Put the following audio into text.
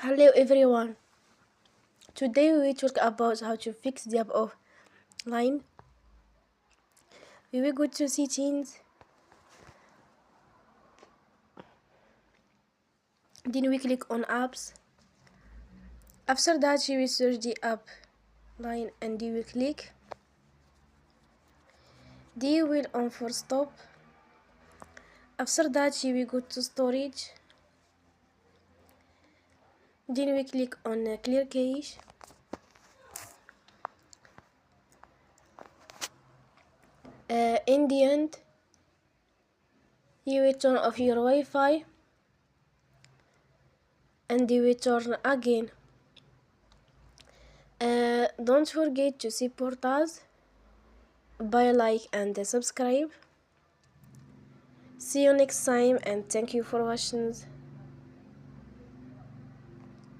Hello everyone. Today we will talk about how to fix the app offline. We will go to settings. Then we click on apps. After that you will search the app line and you will click. Then you will on for stop. After that you will go to storage. Then we click on clear cache. In the end, you will turn off your Wi-Fi and you will turn again. Don't forget to support us by like and subscribe. See you next time and thank you for watching.